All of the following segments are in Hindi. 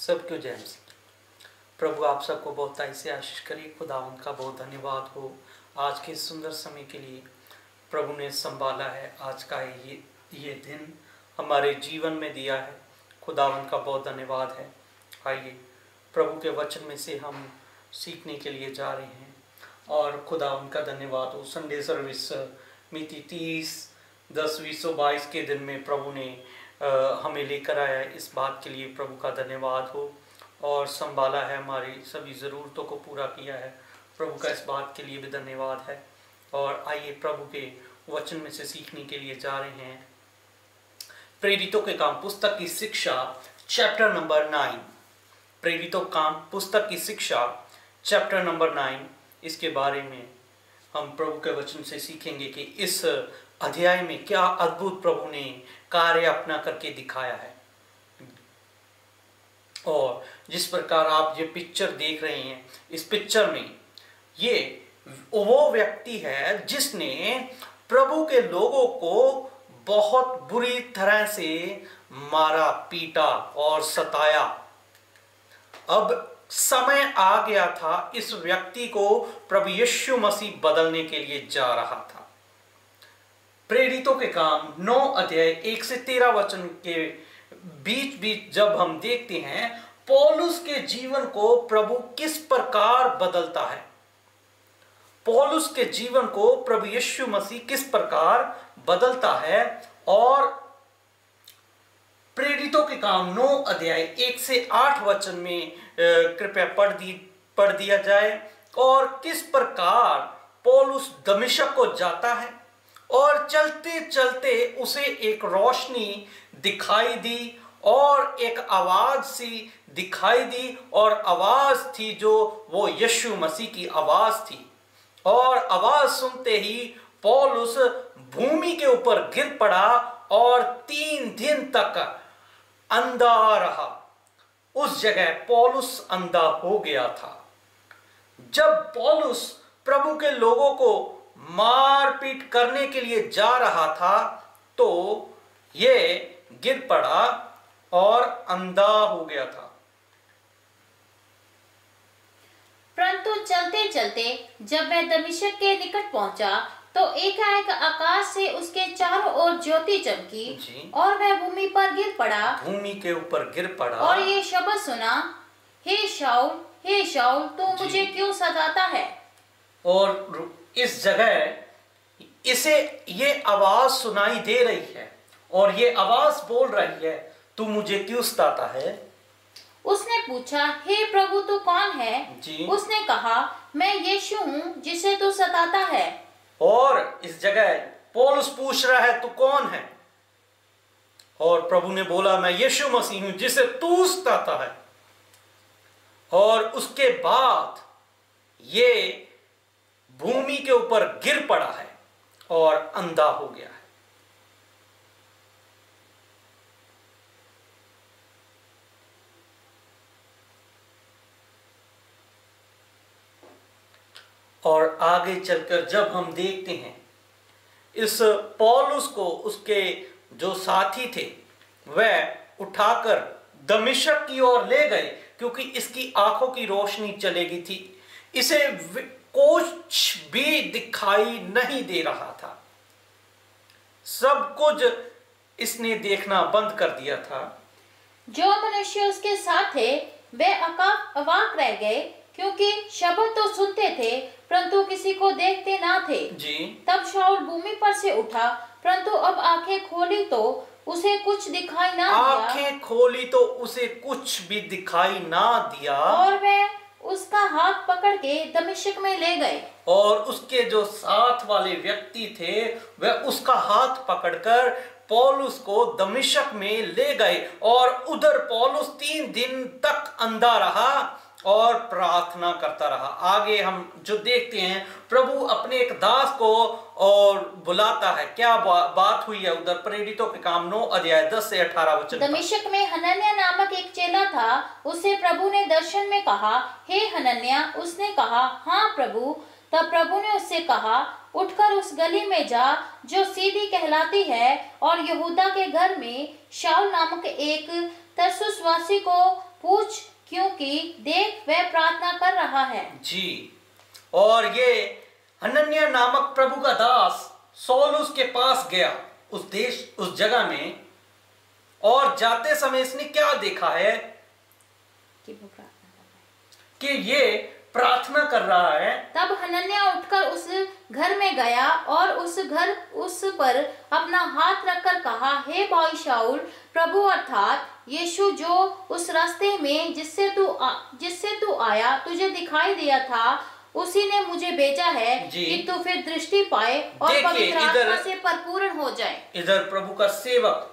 सब क्यों जय मसीह। प्रभु आप सबको बहुताई से आशीष करिए। खुदावंद का बहुत धन्यवाद हो आज के सुंदर समय के लिए। प्रभु ने संभाला है, आज का ये दिन हमारे जीवन में दिया है। खुदावंद का बहुत धन्यवाद है। आइए प्रभु के वचन में से हम सीखने के लिए जा रहे हैं और खुदावंद का धन्यवाद हो। संडे सर्विस मिति 30/10/2022 के दिन में प्रभु ने हमें लेकर आया। इस बात के लिए प्रभु का धन्यवाद हो और संभाला है, हमारी सभी ज़रूरतों को पूरा किया है। प्रभु का इस बात के लिए भी धन्यवाद है। और आइए प्रभु के वचन में से सीखने के लिए जा रहे हैं। प्रेरितों के काम पुस्तक की शिक्षा चैप्टर नंबर 9। प्रेरितों काम पुस्तक की शिक्षा चैप्टर नंबर 9, इसके बारे में हम प्रभु के वचन से सीखेंगे कि इस अध्याय में क्या अद्भुत प्रभु ने कार्य अपना करके दिखाया है। और जिस प्रकार आप ये पिक्चर देख रहे हैं, इस पिक्चर में ये वो व्यक्ति है जिसने प्रभु के लोगों को बहुत बुरी तरह से मारा, पीटा और सताया। अब समय आ गया था, इस व्यक्ति को प्रभु यीशु मसीह बदलने के लिए जा रहा था। प्रेरितों के काम 9 अध्याय 1 से 13 वचन के बीच बीच जब हम देखते हैं पौलुस के जीवन को प्रभु किस प्रकार बदलता है, पौलुस के जीवन को प्रभु यीशु मसीह किस प्रकार बदलता है। और प्रेरितों के काम 9 अध्याय 1 से 8 वचन में कृपया पढ़ दिया जाए। और किस प्रकार पौलुस दमिश्क को जाता है और चलते चलते उसे एक रोशनी दिखाई दी और एक आवाज सी दिखाई दी, और आवाज थी जो वो यीशु मसीह की आवाज थी। और आवाज सुनते ही पौलुस भूमि के ऊपर गिर पड़ा और 3 दिन तक अंधा रहा। उस जगह पौलुस अंधा हो गया था। जब पौलुस प्रभु के लोगों को मारपीट करने के लिए जा रहा था तो ये गिर पड़ा और अंधा हो गया था। परंतु चलते चलते जब वह दमिश्क के निकट पहुंचा तो एकाएक आकाश से उसके चारों ओर ज्योति चमकी और वह भूमि पर गिर पड़ा, भूमि के ऊपर गिर पड़ा और ये शब्द सुना, हे शाऊल तू मुझे क्यों सताता है। और इस जगह इसे ये आवाज सुनाई दे रही है और ये आवाज बोल रही है, तू मुझे क्यों सताता है। उसने पूछा, हे प्रभु तू कौन है। उसने कहा, मैं यीशु हूँ जिसे तू सताता है। और इस जगह पौलुस पूछ रहा है, तू कौन है। और प्रभु ने बोला, मैं यीशु मसीह हूं जिसे तू सताता है। और उसके बाद ये भूमि के ऊपर गिर पड़ा है और अंधा हो गया है। और आगे चलकर जब हम देखते हैं इस पौलुस को उसके जो साथी थे वह उठाकर दमिश्क की ओर ले गए, क्योंकि इसकी आंखों की रोशनी चलेगी थी। इसे कुछ भी दिखाई नहीं दे रहा था, सब कुछ इसने देखना बंद कर दिया था। जो मनुष्य उसके साथ थे वे अवाक रह गए, क्योंकि शब्द तो सुनते थे परंतु किसी को देखते ना थे। तब शाऊल भूमि पर से उठा, परंतु अब आंखें खोली तो उसे कुछ दिखाई ना दिया। आंखें खोली तो उसे कुछ भी दिखाई ना दिया। और वे उसका हाथ पकड़ के दमिश्क में ले गए। और उसके जो साथ वाले व्यक्ति थे वह उसका हाथ पकड़कर पौलुस को दमिश्क में ले गए। और उधर पौलुस 3 दिन तक अंधा रहा और प्रार्थना करता रहा। आगे हम जो देखते हैं, प्रभु अपने एक दास को और बुलाता है। क्या बात हुई है उधर प्रेरितों के काम 9 अध्याय 10 से 18 वचन। दमिश्क में हनन्याह नामक एक चेला था, उसे प्रभु ने दर्शन में कहा, हे हनन्याह। उसने कहा, हाँ प्रभु। तब प्रभु ने उससे कहा, उठकर उस गली में जा जो सीधी कहलाती है और यहूदा के घर में शाऊल नामक एक तरसुसवासी को पूछ, क्योंकि देख वह प्रार्थना कर रहा है। जी, और ये हनन्याह नामक प्रभु का दास सौलुस के पास गया उस जगह में, और जाते समय इसने क्या देखा है कि ये प्रार्थना कर रहा है। तब हनन्याह उठकर उस घर में गया और उस पर अपना हाथ रखकर कहा, हे भाई शाऊल, प्रभु अर्थात यीशु जो उस रास्ते में जिससे तू आया तुझे दिखाई दिया था, उसी ने मुझे भेजा है कि तू फिर दृष्टि पाए और पवित्र आत्मा से परिपूर्ण हो जाए। इधर प्रभु का सेवक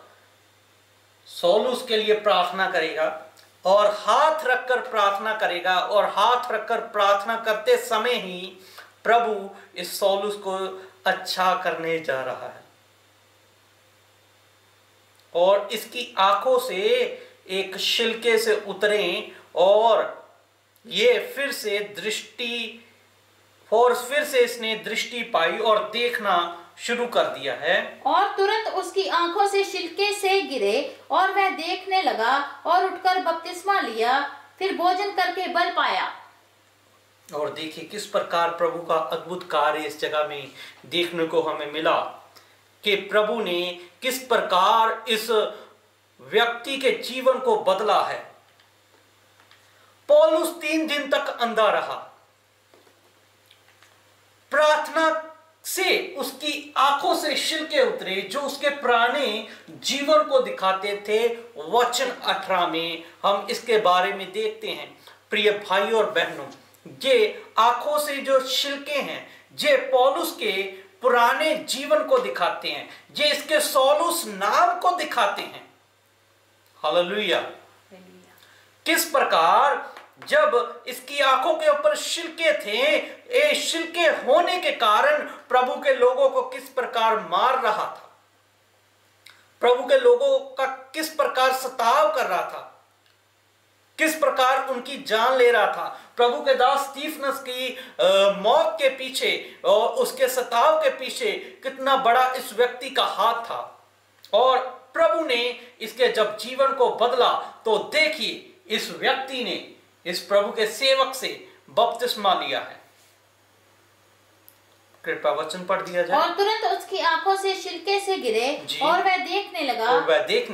सौलुस के लिए प्रार्थना करेगा और हाथ रखकर प्रार्थना करेगा, और हाथ रखकर प्रार्थना करते समय ही प्रभु इस सौलुस को अच्छा करने जा रहा है, और इसकी आंखों से एक छिलके से उतरे और ये फिर से इसने दृष्टि पाई और देखना शुरू कर दिया है। और तुरंत उसकी आंखों से छिलके से गिरे और वह देखने लगा और उठकर बपतिस्मा लिया, फिर भोजन करके बल पाया। और देखिए किस प्रकार प्रभु का अद्भुत कार्य इस जगह में देखने को हमें मिला कि प्रभु ने किस प्रकार इस व्यक्ति के जीवन को बदला है। पौलुस 3 दिन तक अंधा रहा, प्रार्थना से उसकी आंखों से छिलके उतरे जो उसके पुराने जीवन को दिखाते थे। वचन 18 में हम इसके बारे में देखते हैं। प्रिय भाई और बहनों, ये आंखों से जो छिलके हैं ये पौलुस के पुराने जीवन को दिखाते हैं, ये इसके सौलुस नाम को दिखाते हैं। हालेलुया। किस प्रकार जब इसकी आंखों के ऊपर छिलके थे, ये छिलके होने के कारण प्रभु के लोगों को किस प्रकार मार रहा था, प्रभु के लोगों का किस प्रकार सताव कर रहा था, किस प्रकार उनकी जान ले रहा था। प्रभु के दास स्तिफनस की मौत के पीछे और उसके सताव के पीछे कितना बड़ा इस व्यक्ति का हाथ था, और प्रभु ने इसके जब जीवन को बदला तो देखिए इस व्यक्ति ने इस प्रभु के सेवक से बपतिस्मा लिया है। कृपया वचन पढ़ दिया जाए। और तुरंत उसकी आंखों से छिलके से गिरे और वह देखने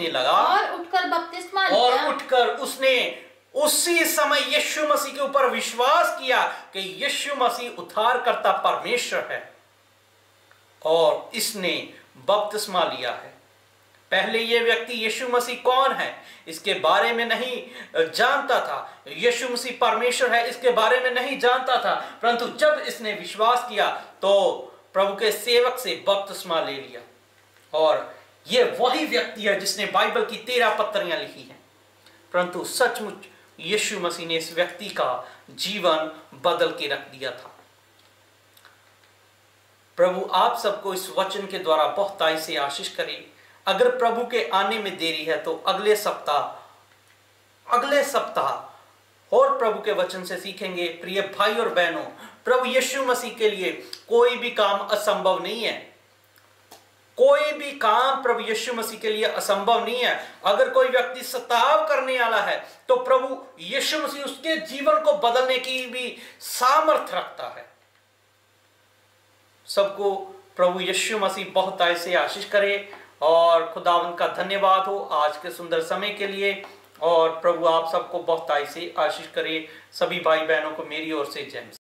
लगा और उठकर बपतिस्मा लिया। और उठकर उसने उसी समय यीशु मसीह के ऊपर विश्वास किया कि यीशु मसीह उद्धारकर्ता परमेश्वर है, और इसने बपतिस्मा लिया है। पहले यह व्यक्ति यीशु मसीह कौन है इसके बारे में नहीं जानता था, यीशु मसीह परमेश्वर है इसके बारे में नहीं जानता था, परंतु जब इसने विश्वास किया तो प्रभु के सेवक से बपतिस्मा ले लिया। और यह वही व्यक्ति है जिसने बाइबल की 13 पत्रियां लिखी हैं, परंतु सचमुच यीशु मसीह ने इस व्यक्ति का जीवन बदल के रख दिया था। प्रभु आप सबको इस वचन के द्वारा बहुतायत से आशीष करे। अगर प्रभु के आने में देरी है तो अगले सप्ताह और प्रभु के वचन से सीखेंगे। प्रिय भाई और बहनों, प्रभु यीशु मसीह के लिए कोई भी काम असंभव नहीं है, कोई भी काम प्रभु यीशु मसीह के लिए असंभव नहीं है। अगर कोई व्यक्ति सताव करने वाला है तो प्रभु यीशु मसीह उसके जीवन को बदलने की भी सामर्थ्य रखता है। सबको प्रभु यीशु मसीह बहुतायत से आशीष करे, और खुदावंद का धन्यवाद हो आज के सुंदर समय के लिए, और प्रभु आप सबको बहुतायत से आशीष करे। सभी भाई बहनों को मेरी ओर से जय।